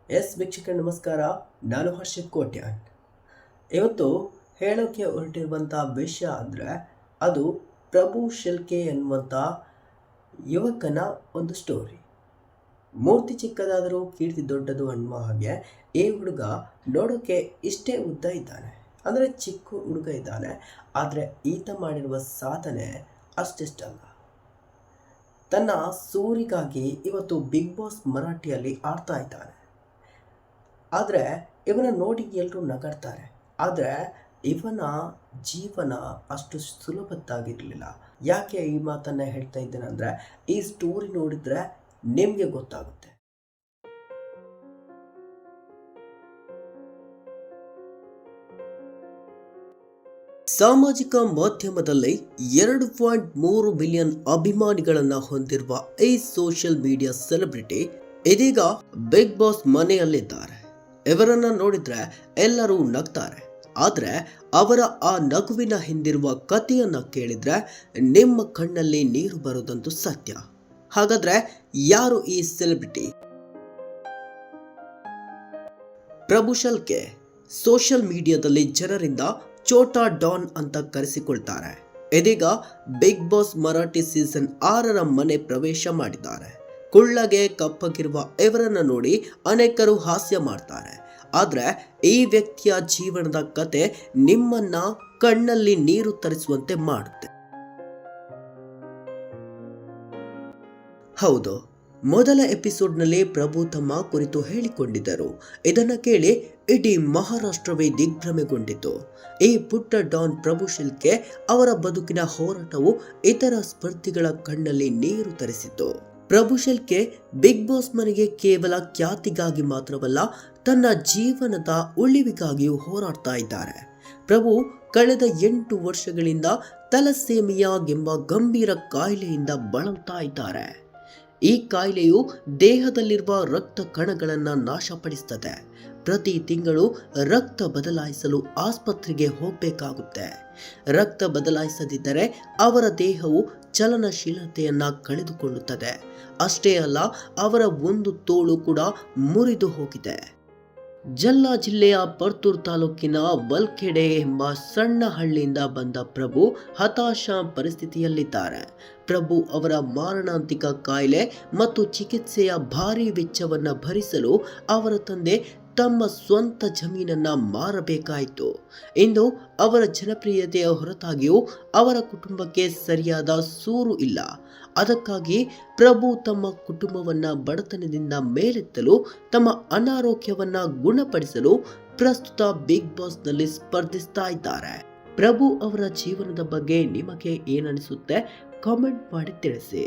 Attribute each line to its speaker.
Speaker 1: ವೀಕ್ಷಕರೇ ನಮಸ್ಕಾರ. ನಾನು ಹರ್ಷಿತ್ ಕೋಟ್ಯಾನ್. ಇವತ್ತು ಹೇಳೋಕೆ ಹೊರಟಿರುವಂಥ ವಿಷಯ ಅಂದರೆ ಅದು ಪ್ರಭು ಶಿಲ್ಕೆ ಎನ್ನುವಂಥ ಯುವಕನ ಒಂದು ಸ್ಟೋರಿ. ಮೂರ್ತಿ ಚಿಕ್ಕದಾದರೂ ಕೀರ್ತಿ ದೊಡ್ಡದು ಅನ್ನುವ ಹಾಗೆ ಈ ಹುಡುಗ ನೋಡೋಕ್ಕೆ ಇಷ್ಟೇ ಉದ್ದ ಇದ್ದಾನೆ, ಅಂದರೆ ಚಿಕ್ಕ ಹುಡುಗ ಇದ್ದಾನೆ. ಆದರೆ ಈತ ಮಾಡಿರುವ ಸಾಧನೆ ಅಷ್ಟಿಷ್ಟಲ್ಲ. ತನ್ನ ಸೂರಿಗಾಗಿ ಇವತ್ತು ಬಿಗ್ ಬಾಸ್ ಮರಾಠಿಯಲ್ಲಿ ಆಡ್ತಾ ಇದ್ದಾನೆ. ಆದರೆ ಇವನ ನೋಡಿ ಎಲ್ಲರೂ ನಗಾಡ್ತಾರೆ. ಆದರೆ ಇವನ ಜೀವನ ಅಷ್ಟು ಸುಲಭದ್ದಾಗಿರಲಿಲ್ಲ. ಯಾಕೆ ಈ ಮಾತನ್ನು ಹೇಳ್ತಾ ಇದ್ದೇನೆ ಅಂದರೆ, ಈ ಸ್ಟೋರಿ ನೋಡಿದರೆ ನಿಮಗೆ ಗೊತ್ತಾಗುತ್ತೆ. ಸಾಮಾಜಿಕ ಮಾಧ್ಯಮದಲ್ಲಿ 2.3 ಮಿಲಿಯನ್ ಅಭಿಮಾನಿಗಳನ್ನು ಹೊಂದಿರುವ ಈ ಸೋಷಿಯಲ್ ಮೀಡಿಯಾ ಸೆಲೆಬ್ರಿಟಿ ಇದೀಗ ಬಿಗ್ ಬಾಸ್ ಮನೆಯಲ್ಲಿದ್ದಾರೆ. ಇವರನ್ನ ನೋಡಿದ್ರೆ ಎಲ್ಲರೂ ನಗ್ತಾರೆ. ಆದರೆ ಅವರ ಆ ನಗುವಿನ ಹಿಂದಿರುವ ಕಥೆಯನ್ನ ಕೇಳಿದ್ರೆ ನಿಮ್ಮ ಕಣ್ಣಲ್ಲಿ ನೀರು ಬರೋದಂತೂ ಸತ್ಯ. ಹಾಗಾದ್ರೆ ಯಾರು ಈ ಸೆಲೆಬ್ರಿಟಿ? ಪ್ರಭು ಶಿಲ್ಕೆ ಸೋಷಿಯಲ್ ಮೀಡಿಯಾದಲ್ಲಿ ಜನರಿಂದ ಚೋಟಾ ಡಾನ್ ಅಂತ ಕರೆಸಿಕೊಳ್ತಾರೆ. ಇದೀಗ ಬಿಗ್ ಬಾಸ್ ಮರಾಠಿ ಸೀಸನ್ 6ರ ಮನೆ ಪ್ರವೇಶ ಮಾಡಿದ್ದಾರೆ. ಕುಳ್ಳಗೆ ಕಪ್ಪಗಿರುವ ಇವರನ್ನ ನೋಡಿ ಅನೇಕರು ಹಾಸ್ಯ ಮಾಡ್ತಾರೆ. ಆದರೆ ಈ ವ್ಯಕ್ತಿಯ ಜೀವನದ ಕತೆ ನಿಮ್ಮನ್ನ ಕಣ್ಣಲ್ಲಿ ನೀರು ತರಿಸುವಂತೆ ಮಾಡುತ್ತೆ. ಹೌದು, ಮೊದಲ ಎಪಿಸೋಡ್ನಲ್ಲಿ ಪ್ರಭು ತಮ್ಮ ಕುರಿತು ಹೇಳಿಕೊಂಡಿದ್ದರು. ಇದನ್ನ ಕೇಳಿ ಇಡೀ ಮಹಾರಾಷ್ಟ್ರವೇ ದಿಗ್ಭ್ರಮೆಗೊಂಡಿತು. ಈ ಪುಟ್ಟ ಡಾನ್ ಪ್ರಭು ಶಿಲ್ಕೆ ಅವರ ಬದುಕಿನ ಹೋರಾಟವು ಇತರ ಸ್ಪರ್ಧಿಗಳ ಕಣ್ಣಲ್ಲಿ ನೀರು ತರಿಸಿತು. ಪ್ರಭು ಶಿಲ್ಕೆ ಬಿಗ್ ಬಾಸ್ ಮನೆಗೆ ಕೇವಲ ಖ್ಯಾತಿಗಾಗಿ ಮಾತ್ರವಲ್ಲ, ತನ್ನ ಜೀವನದ ಉಳಿವಿಗಾಗಿಯೂ ಹೋರಾಡ್ತಾ ಇದ್ದಾರೆ. ಪ್ರಭು ಕಳೆದ 8 ವರ್ಷಗಳಿಂದ ಥಲಸ್ಸೇಮಿಯಾ ಎಂಬ ಗಂಭೀರ ಕಾಯಿಲೆಯಿಂದ ಬಳಲ್ತಾ ಇದ್ದಾರೆ. ಈ ಕಾಯಿಲೆಯು ದೇಹದಲ್ಲಿರುವ ರಕ್ತ ಕಣಗಳನ್ನು ನಾಶಪಡಿಸುತ್ತದೆ. ಪ್ರತಿ ತಿಂಗಳು ರಕ್ತ ಬದಲಾಯಿಸಲು ಆಸ್ಪತ್ರೆಗೆ ಹೋಗಬೇಕಾಗುತ್ತೆ. ರಕ್ತ ಬದಲಾಯಿಸದಿದ್ದರೆ ಅವರ ದೇಹವು ಚಲನಶೀಲತೆಯನ್ನ ಕಳೆದುಕೊಳ್ಳುತ್ತದೆ. ಅಷ್ಟೇ ಅಲ್ಲ, ಅವರ ಒಂದು ತೋಳು ಕೂಡ ಮುರಿದು ಹೋಗಿದೆ. ಜಲ್ಲಾ ಜಿಲ್ಲೆಯ ಪರ್ತೂರ್ ತಾಲೂಕಿನ ವಲ್ಖೆಡೆ ಎಂಬ ಸಣ್ಣ ಹಳ್ಳಿಯಿಂದ ಬಂದ ಪ್ರಭು ಹತಾಶ ಪರಿಸ್ಥಿತಿಯಲ್ಲಿದ್ದಾರೆ. ಪ್ರಭು ಅವರ ಮಾರಣಾಂತಿಕ ಕಾಯಿಲೆ ಮತ್ತು ಚಿಕಿತ್ಸೆಯ ಭಾರೀ ವೆಚ್ಚವನ್ನು ಭರಿಸಲು ಅವರ ತಂದೆ ತಮ್ಮ ಸ್ವಂತ ಜಮೀನನ್ನ ಮಾರಬೇಕಾಯಿತು. ಇಂದು ಅವರ ಜನಪ್ರಿಯತೆಯ ಹೊರತಾಗಿಯೂ ಅವರ ಕುಟುಂಬಕ್ಕೆ ಸರಿಯಾದ ಸೂರು ಇಲ್ಲ. ಅದಕ್ಕಾಗಿ ಪ್ರಭು ತಮ್ಮ ಕುಟುಂಬವನ್ನ ಬಡತನದಿಂದ ಮೇಲೆತ್ತಲು, ತಮ್ಮ ಅನಾರೋಗ್ಯವನ್ನ ಗುಣಪಡಿಸಲು ಪ್ರಸ್ತುತ ಬಿಗ್ ಬಾಸ್ನಲ್ಲಿ ಸ್ಪರ್ಧಿಸ್ತಾ ಇದ್ದಾರೆ. ಪ್ರಭು ಅವರ ಜೀವನದ ಬಗ್ಗೆ ನಿಮಗೆ ಏನನಿಸುತ್ತೆ? ಕಾಮೆಂಟ್ ಮಾಡಿ ತಿಳಿಸಿ.